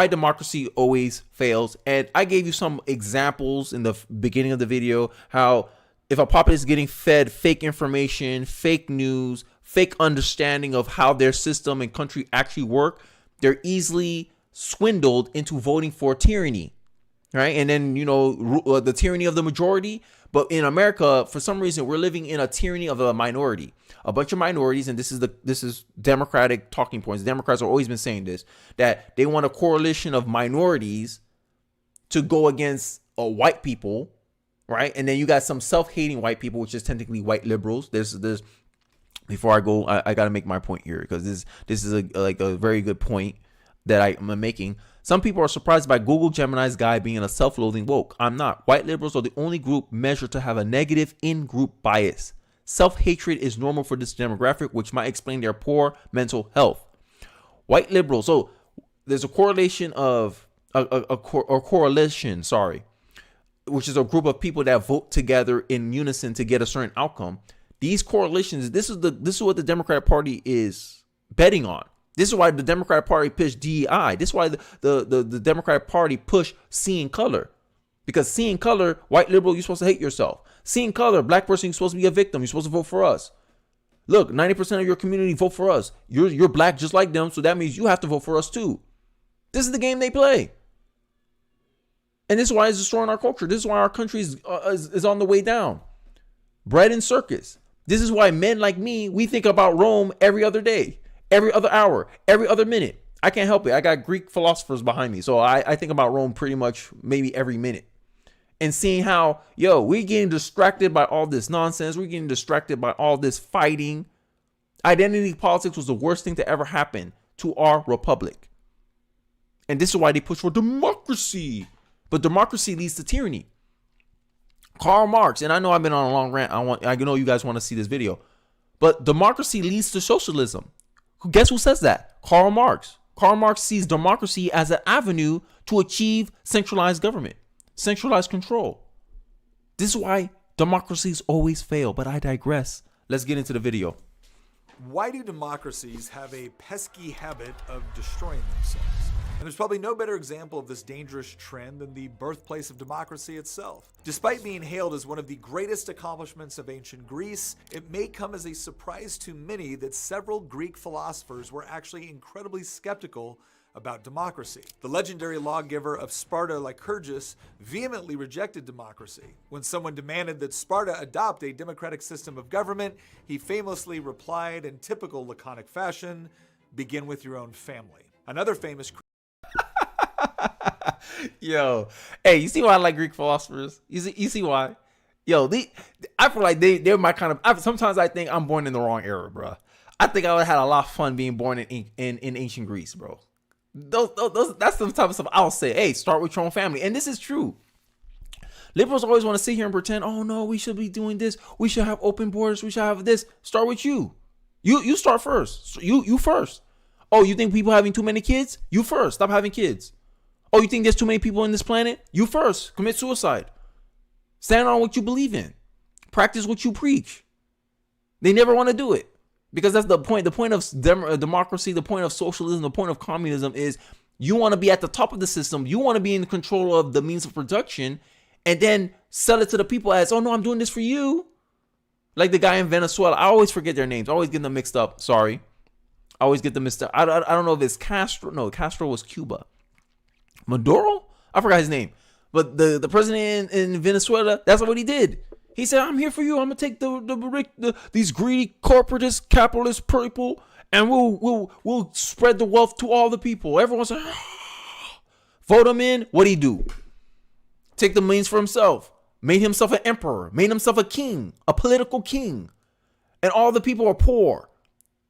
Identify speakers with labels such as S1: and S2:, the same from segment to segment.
S1: democracy always fails. And I gave you some examples in the beginning of the video how if a populace is getting fed fake information, fake news, fake understanding of how their system and country actually work, they're easily swindled into voting for tyranny, right? And then, the tyranny of the majority. But in America, for some reason, we're living in a tyranny of a minority, a bunch of minorities. And this is Democratic talking points. Democrats have always been saying this, that they want a coalition of minorities to go against white people, right? And then you got some self-hating white people, which is technically white liberals. There's before I go, I got to make my point here, because this is a very good point that I'm making. Some people are surprised by Google Gemini's guy being a self-loathing woke. I'm not. White liberals are the only group measured to have a negative in-group bias. Self-hatred is normal for this demographic, which might explain their poor mental health. White liberals. So there's a correlation of a correlation, which is a group of people that vote together in unison to get a certain outcome. These correlations, this is what the Democratic Party is betting on. This is why the Democratic Party pushed DEI. This is why the Democratic Party pushed seeing color. Because seeing color, white liberal, you're supposed to hate yourself. Seeing color, black person, you're supposed to be a victim. You're supposed to vote for us. Look, 90% of your community vote for us. You're black just like them, so that means you have to vote for us too. This is the game they play. And this is why it's destroying our culture. This is why our country is on the way down. Bread and circus. This is why men like me, we think about Rome every other day, every other hour, every other minute. I can't help it. I got Greek philosophers behind me. So I think about Rome pretty much maybe every minute. And seeing how, we're getting distracted by all this nonsense. We're getting distracted by all this fighting. Identity politics was the worst thing to ever happen to our republic. And this is why they push for democracy. But democracy leads to tyranny. Karl Marx, and I know I've been on a long rant. I know you guys want to see this video. But democracy leads to socialism. Guess who says that? Karl Marx. Karl Marx sees democracy as an avenue to achieve centralized government, centralized control. This is why democracies always fail, but I digress. Let's get into the video.
S2: Why do democracies have a pesky habit of destroying themselves? And there's probably no better example of this dangerous trend than the birthplace of democracy itself. Despite being hailed as one of the greatest accomplishments of ancient Greece, it may come as a surprise to many that several Greek philosophers were actually incredibly skeptical about democracy. The legendary lawgiver of Sparta, Lycurgus, vehemently rejected democracy. When someone demanded that Sparta adopt a democratic system of government, he famously replied in typical laconic fashion, "Begin with your own family." Another famous
S1: Hey, you see why I like Greek philosophers? You see why? I feel like they're my kind of. Sometimes I think I'm born in the wrong era, bro. I think I would have had a lot of fun being born in ancient Greece, bro. That's the type of stuff I'll say. Hey, start with your own family, and this is true. Liberals always want to sit here and pretend, oh no, we should be doing this. We should have open borders. We should have this. Start with you. You start first. You first. Oh, you think people having too many kids? You first. Stop having kids. Oh, you think there's too many people on this planet? You first. Commit suicide. Stand on what you believe in. Practice what you preach. They never want to do it. Because that's the point. The point of democracy, the point of socialism, the point of communism is you want to be at the top of the system. You want to be in control of the means of production and then sell it to the people as, oh no, I'm doing this for you. Like the guy in Venezuela. I always forget their names. I always get them mixed up. Sorry. I always get them mixed up. I don't know if it's Castro. No, Castro was Cuba. Maduro? I forgot his name. But the president in Venezuela, that's what he did. He said, I'm here for you. I'm going to take these greedy corporatist capitalist people and we'll spread the wealth to all the people. Everyone's like, vote him in. What'd he do? Take the means for himself. Made himself an emperor. Made himself a king. A political king. And all the people are poor.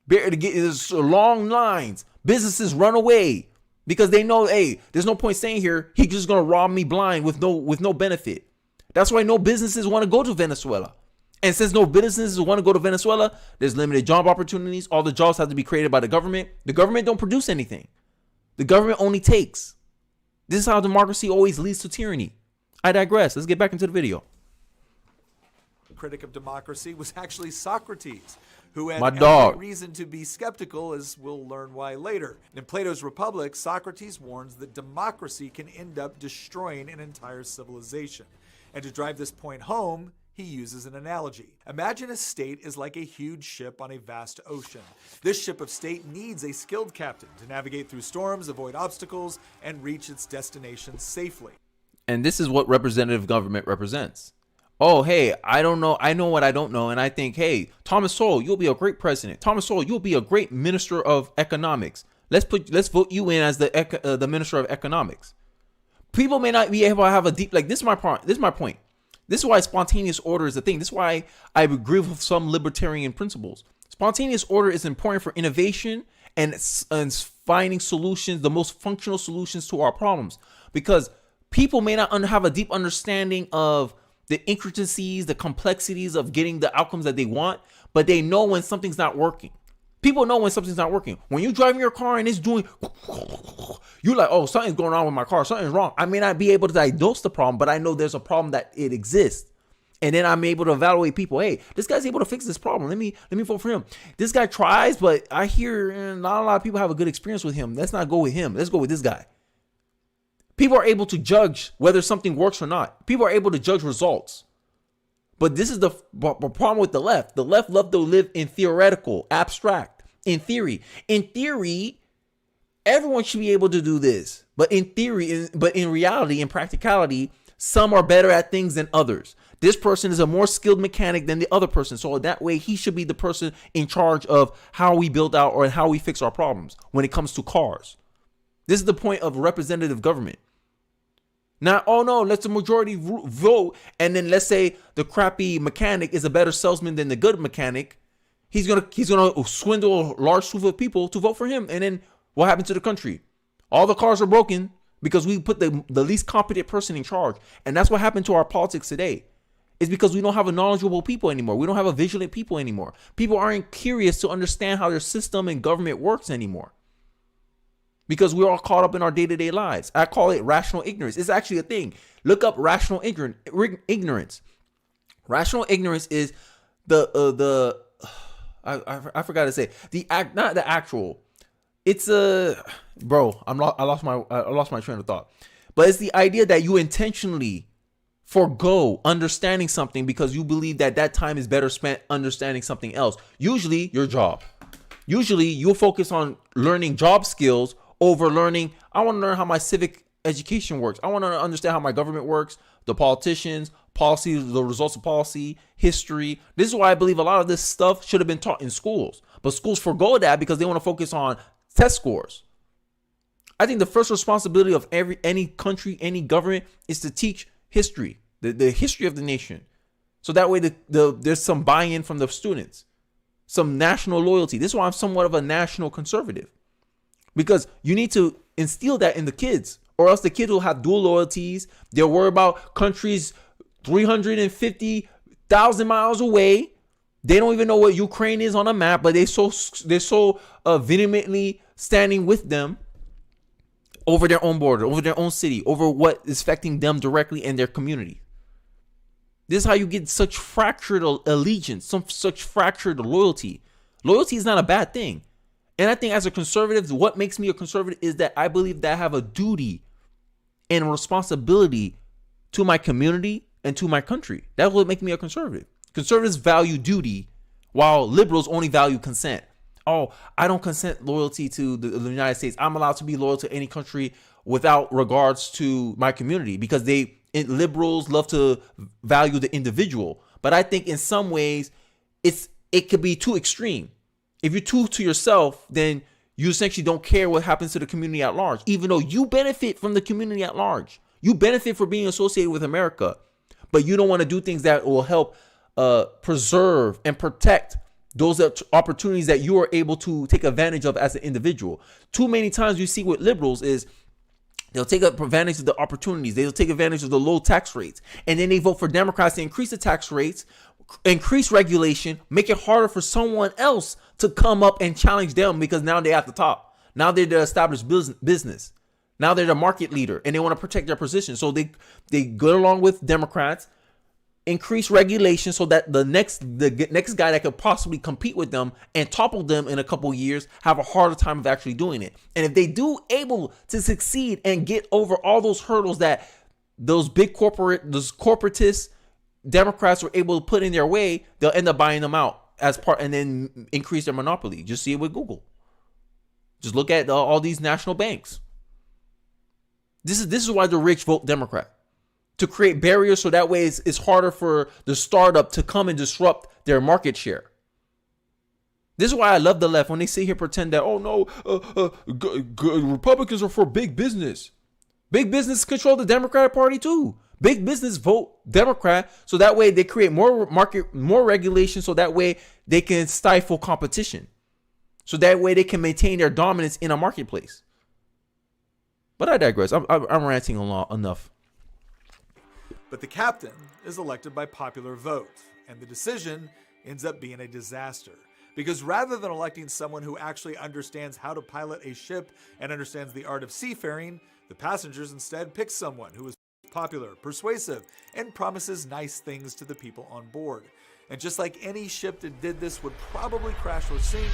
S1: There's long lines. Businesses run away. Because they know, hey, there's no point staying here. He's just going to rob me blind with no benefit. That's why no businesses want to go to Venezuela. And since no businesses want to go to Venezuela, there's limited job opportunities. All the jobs have to be created by the government. The government don't produce anything. The government only takes. This is how democracy always leads to tyranny. I digress. Let's get back into the video.
S2: Critic of democracy was actually Socrates, who had
S1: My
S2: every
S1: dog.
S2: reason to be skeptical, as we'll learn why later. In Plato's Republic, Socrates warns that democracy can end up destroying an entire civilization. And to drive this point home, he uses an analogy. Imagine a state is like a huge ship on a vast ocean. This ship of state needs a skilled captain to navigate through storms, avoid obstacles, and reach its destination safely.
S1: And this is what representative government represents. Oh, hey, I don't know. I know what I don't know. And I think, hey, Thomas Sowell, you'll be a great president. Thomas Sowell, you'll be a great minister of economics. Let's vote you in as the minister of economics. People may not be able to have a deep, like, this is my point. This is why spontaneous order is a thing. This is why I agree with some libertarian principles. Spontaneous order is important for innovation and finding solutions, the most functional solutions to our problems. Because people may not have a deep understanding of the intricacies, the complexities of getting the outcomes that they want, but they know when something's not working. People know when something's not working. When you're driving your car and it's doing, you're like, oh, something's going on with my car. Something's wrong. I may not be able to diagnose the problem, but I know there's a problem that it exists. And then I'm able to evaluate people. Hey, this guy's able to fix this problem. Let me vote for him. This guy tries, but I hear not a lot of people have a good experience with him. Let's not go with him. Let's go with this guy. People are able to judge whether something works or not. People are able to judge results. But this is the problem with the left. The left love to live in theoretical, abstract, in theory. In theory, everyone should be able to do this. But in theory, but in reality, in practicality, some are better at things than others. This person is a more skilled mechanic than the other person. So that way, he should be the person in charge of how we build out or how we fix our problems when it comes to cars. This is the point of representative government. Not, oh no, let the majority vote, and then let's say the crappy mechanic is a better salesman than the good mechanic. He's gonna swindle a large swoop of people to vote for him, and then what happens to the country? All the cars are broken because we put the least competent person in charge, and that's what happened to our politics today. It's because we don't have a knowledgeable people anymore. We don't have a vigilant people anymore. People aren't curious to understand how their system and government works anymore. Because we're all caught up in our day-to-day lives. I call it rational ignorance. It's actually a thing. Look up rational ignorance. Rational ignorance is I forgot to say not the actual. It's I lost my train of thought. But it's the idea that you intentionally forgo understanding something because you believe that time is better spent understanding something else. Usually your job. Usually you'll focus on learning job skills over learning. I want to learn how my civic education works. I want to understand how my government works, the politicians, policy, the results of policy, history. This is why I believe a lot of this stuff should have been taught in schools. But schools forgo that because they want to focus on test scores. I think the first responsibility of any country, any government is to teach history, the history of the nation. So that way there's some buy-in from the students, some national loyalty. This is why I'm somewhat of a national conservative. Because you need to instill that in the kids, or else the kids will have dual loyalties. They'll worry about countries 350,000 miles away. They don't even know what Ukraine is on a map, but they're so vehemently standing with them over their own border, over their own city, over what is affecting them directly and their community. This is how you get such fractured allegiance, such fractured loyalty. Loyalty is not a bad thing. And I think as a conservative, what makes me a conservative is that I believe that I have a duty and responsibility to my community and to my country. That will make me a conservative. Conservatives value duty while liberals only value consent. Oh, I don't consent loyalty to the United States. I'm allowed to be loyal to any country without regards to my community because liberals love to value the individual. But I think in some ways it could be too extreme. If you're true to yourself, then you essentially don't care what happens to the community at large, even though you benefit from the community at large. You benefit from being associated with America, but you don't want to do things that will help preserve and protect those opportunities that you are able to take advantage of as an individual. Too many times you see with liberals is they'll take advantage of the opportunities. They'll take advantage of the low tax rates. And then they vote for Democrats to increase the tax rates, increase regulation, make it harder for someone else to come up and challenge them because now they're at the top. Now they're the established business. Now they're the market leader and they want to protect their position. So they go along with Democrats increase regulation so that the next guy that could possibly compete with them and topple them in a couple of years have a harder time of actually doing it. And if they do able to succeed and get over all those hurdles that those corporatist Democrats were able to put in their way, they'll end up buying them out as part and then increase their monopoly. Just see it with Google. Just look at all these national banks. This is why the rich vote Democrat, to create barriers so that way it's harder for the startup to come and disrupt their market share. This is why I love the left when they sit here pretend that, oh no, Republicans are for big business. Big business control the Democratic Party too. Big business vote Democrat so that way they create more regulation so that way they can stifle competition. So that way they can maintain their dominance in a marketplace. But I digress. I'm ranting enough.
S2: But the captain is elected by popular vote, and the decision ends up being a disaster. Because rather than electing someone who actually understands how to pilot a ship and understands the art of seafaring, the passengers instead pick someone who is popular, persuasive, and promises nice things to the people on board. And just like any ship that did this would probably crash or sink,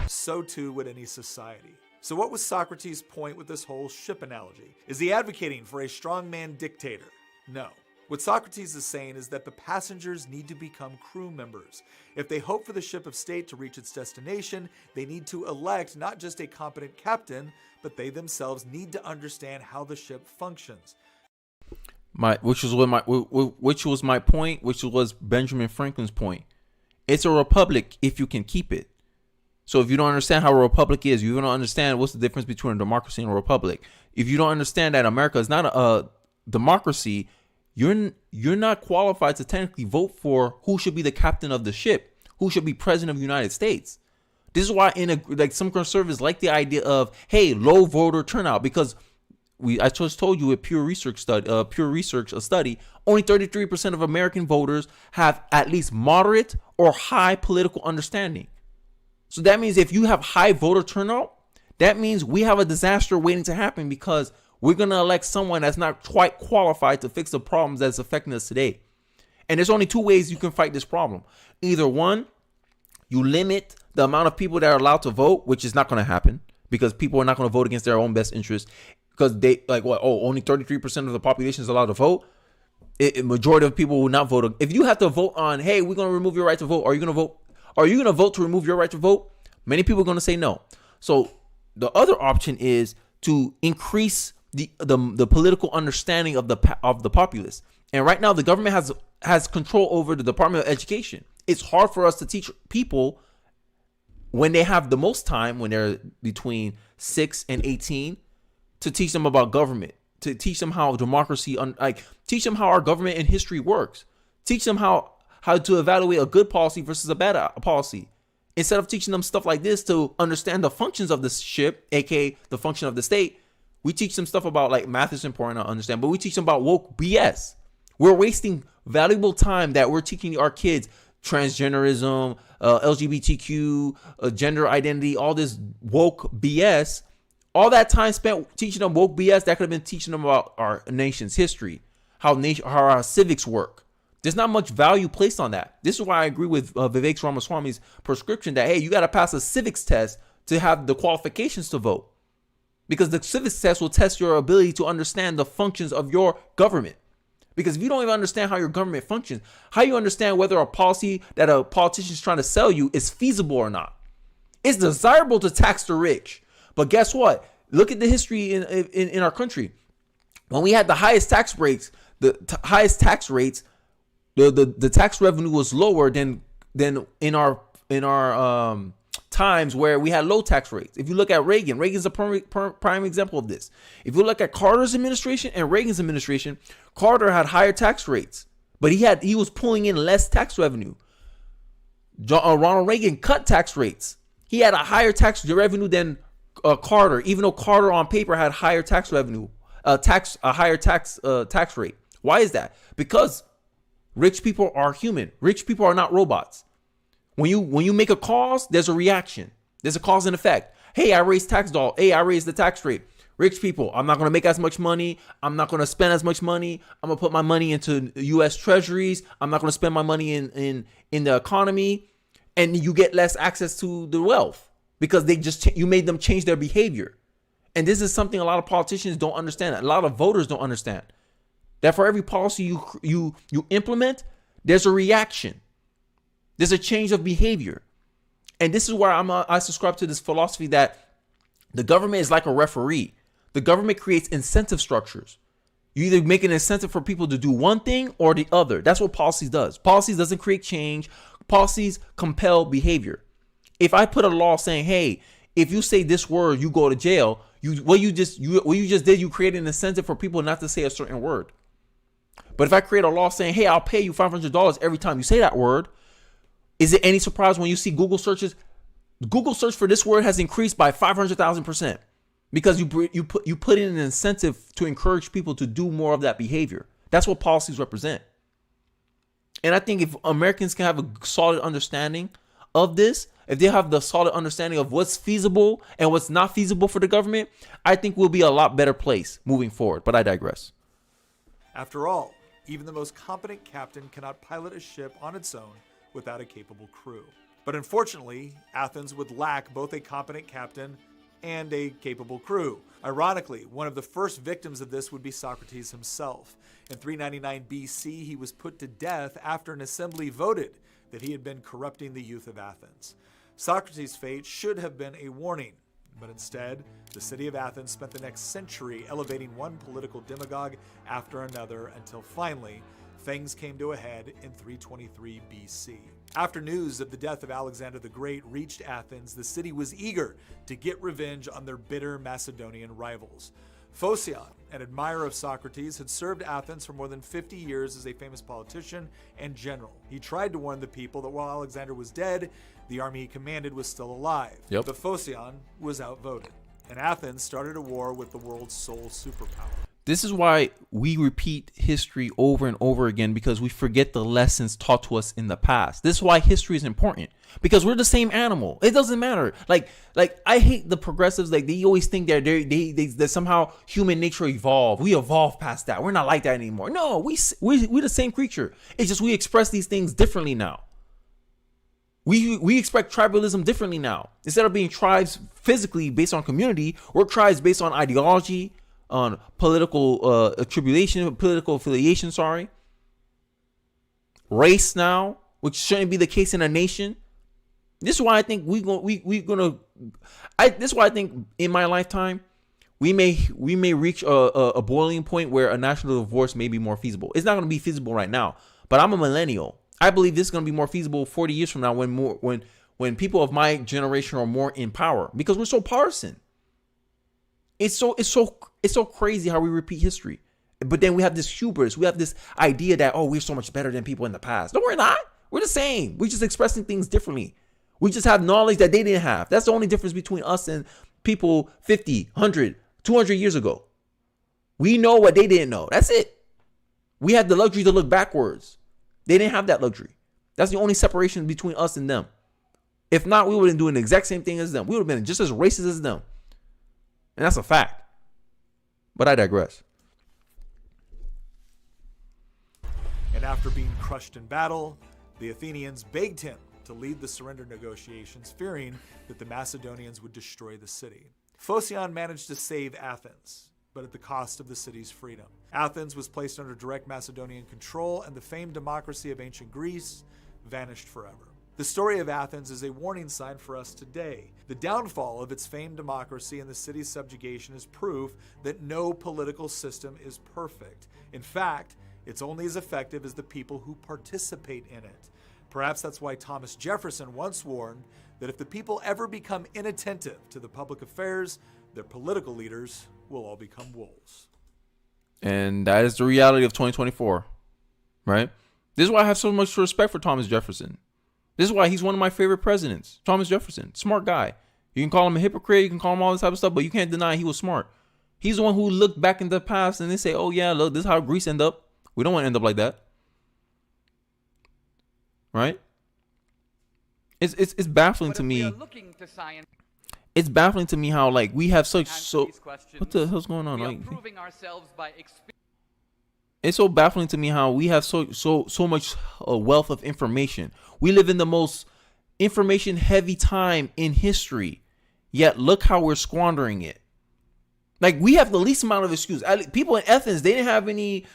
S2: so too would any society. So what was Socrates' point with this whole ship analogy? Is he advocating for a strongman dictator? No. What Socrates is saying is that the passengers need to become crew members. If they hope for the ship of state to reach its destination, they need to elect not just a competent captain, but they themselves need to understand how the ship functions.
S1: Which was my point, which was Benjamin Franklin's point. It's a republic if you can keep it. So if you don't understand how a republic is, you don't understand what's the difference between a democracy and a republic. If you don't understand that America is not a democracy, you're not qualified to technically vote for who should be the captain of the ship, who should be president of the United States. This is why some conservatives like the idea of, hey, low voter turnout, because I just told you a Pew Research study, only 33% of American voters have at least moderate or high political understanding. So that means if you have high voter turnout, that means we have a disaster waiting to happen because we're going to elect someone that's not quite qualified to fix the problems that's affecting us today. And there's only two ways you can fight this problem. Either one, you limit the amount of people that are allowed to vote, which is not going to happen because people are not going to vote against their own best interest. Because they only 33% of the population is allowed to vote. Majority of people will not vote. If you have to vote on, hey, we're going to remove your right to vote. Are you going to vote? Are you going to vote to remove your right to vote? Many people are going to say no. So the other option is to increase the political understanding of the populace. And right now, the government has control over the Department of Education. It's hard for us to teach people when they have the most time, when they're between 6 and 18, to teach them about government, to teach them how democracy, teach them how our government and history works, teach them how to evaluate a good policy versus a bad policy. Instead of teaching them stuff like this to understand the functions of the ship, aka the function of the state, we teach them stuff about like math is important to understand, but we teach them about woke BS. We're wasting valuable time that we're teaching our kids transgenderism, LGBTQ, gender identity, all this woke BS. All that time spent teaching them woke BS, that could have been teaching them about our nation's history, how our civics work. There's not much value placed on that. This is why I agree with Vivek Ramaswamy's prescription that, hey, you got to pass a civics test to have the qualifications to vote. Because the civics test will test your ability to understand the functions of your government. Because if you don't even understand how your government functions, how you understand whether a policy that a politician is trying to sell you is feasible or not. It's desirable to tax the rich. But guess what? Look at the history in our country. When we had the highest tax rates, the tax revenue was lower than in our times where we had low tax rates. If you look at Reagan's a prime example of this. If you look at Carter's administration and Reagan's administration, Carter had higher tax rates, but he was pulling in less tax revenue. Ronald Reagan cut tax rates. He had a higher tax revenue than Carter, even though Carter on paper had higher tax revenue, a higher tax rate. Why is that? Because rich people are human. Rich people are not robots. When you make a cause, there's a reaction. There's a cause and effect. Hey, I raised tax doll. Hey, I raised the tax rate. Rich people, I'm not going to make as much money. I'm not going to spend as much money. I'm going to put my money into U.S. treasuries. I'm not going to spend my money in the economy. And you get less access to the wealth because you made them change their behavior. And this is something a lot of politicians don't understand. A lot of voters don't understand. That for every policy you implement, there's a reaction. There's a change of behavior. And this is where I subscribe to this philosophy that the government is like a referee. The government creates incentive structures. You either make an incentive for people to do one thing or the other. That's what policies does. Policies doesn't create change. Policies compel behavior. If I put a law saying, hey, if you say this word, you go to jail. What you just did, you create an incentive for people not to say a certain word. But if I create a law saying, hey, I'll pay you $500 every time you say that word, is it any surprise when you see Google searches? Google search for this word has increased by 500,000%. Because you put in an incentive to encourage people to do more of that behavior. That's what policies represent. And I think if Americans can have a solid understanding of this, if they have the solid understanding of what's feasible and what's not feasible for the government, I think we'll be a lot better place moving forward. But I digress.
S2: After all, even the most competent captain cannot pilot a ship on its own without a capable crew. But unfortunately, Athens would lack both a competent captain and a capable crew. Ironically, one of the first victims of this would be Socrates himself. In 399 BC, he was put to death after an assembly voted that he had been corrupting the youth of Athens. Socrates' fate should have been a warning, but instead, the city of Athens spent the next century elevating one political demagogue after another until finally, things came to a head in 323 BC. After news of the death of Alexander the Great reached Athens, the city was eager to get revenge on their bitter Macedonian rivals. Phocion, an admirer of Socrates, had served Athens for more than 50 years as a famous politician and general. He tried to warn the people that while Alexander was dead, the army he commanded was still alive.
S1: Yep.
S2: But Phocion was outvoted, and Athens started a war with the world's sole superpower.
S1: This is why we repeat history over and over again, because we forget the lessons taught to us in the past. This is why history is important, because we're the same animal. It doesn't matter. Like I hate the progressives. Like they always think that somehow human nature evolved. We evolved past that. We're not like that anymore. No, we're the same creature. It's just we express these things differently now. We expect tribalism differently now. Instead of being tribes physically based on community, we're tribes based on ideology, on political political affiliation, race now, which shouldn't be the case in a nation. This is why I think this is why I think in my lifetime we may reach a boiling point where a national divorce may be more feasible. It's not going to be feasible right now, but I'm a millennial. I believe this is going to be more feasible 40 years from now when people of my generation are more in power, because we're so partisan. It's so crazy how we repeat history. But then we have this hubris. We have this idea that, oh, we're so much better than people in the past. No, we're not. We're the same. We're just expressing things differently. We just have knowledge that they didn't have. That's the only difference between us and people 50, 100, 200 years ago. We know what they didn't know. That's it. We had the luxury to look backwards. They didn't have that luxury. That's the only separation between us and them. If not, we would have been doing the exact same thing as them. We would have been just as racist as them. And that's a fact. But I digress.
S2: And after being crushed in battle, the Athenians begged him to lead the surrender negotiations, fearing that the Macedonians would destroy the city. Phocion managed to save Athens, but at the cost of the city's freedom. Athens was placed under direct Macedonian control, and the famed democracy of ancient Greece vanished forever. The story of Athens is a warning sign for us today. The downfall of its famed democracy and the city's subjugation is proof that no political system is perfect. In fact, it's only as effective as the people who participate in it. Perhaps that's why Thomas Jefferson once warned that if the people ever become inattentive to the public affairs, their political leaders will all become wolves.
S1: And that is the reality of 2024, right? This is why I have so much respect for Thomas Jefferson. This is why he's one of my favorite presidents. Thomas Jefferson, smart guy. You can call him a hypocrite, you can call him all this type of stuff, but you can't deny he was smart. He's the one who looked back in the past and they say, oh yeah, look, this is how Greece ended up. We don't want to end up like that. Right? It's baffling to me. It's baffling to me how like we have such so.
S3: These questions,
S1: What the hell's going on?
S3: we are
S1: Like,
S3: proving ourselves by
S1: it's so baffling to me how we have so much wealth of information. We live in the most information heavy time in history, yet look how we're squandering it. Like, we have the least amount of excuse. People in Athens, they didn't have any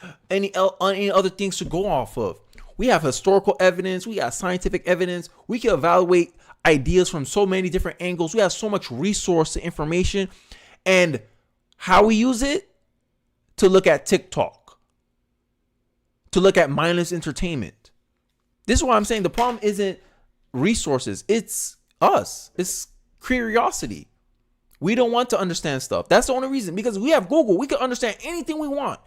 S1: other things to go off of. We have historical evidence. We got scientific evidence. We can evaluate ideas from so many different angles. We have so much resource to information, and how we use it to look at TikTok, to look at mindless entertainment. This is why I'm saying the problem isn't resources. It's us. It's curiosity. We don't want to understand stuff. That's the only reason, because we have Google. We can understand anything we want.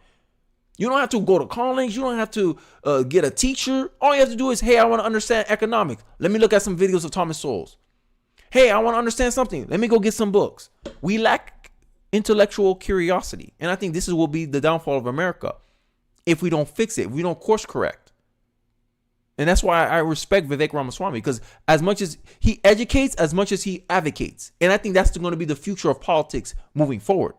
S1: You don't have to go to college. You don't have to get a teacher. All you have to do is, hey, I want to understand economics. Let me look at some videos of Thomas Sowell. Hey, I want to understand something. Let me go get some books. We lack intellectual curiosity. And I think this will be the downfall of America if we don't fix it, if we don't course correct. And that's why I respect Vivek Ramaswamy, because as much as he educates, as much as he advocates. And I think that's going to be the future of politics moving forward.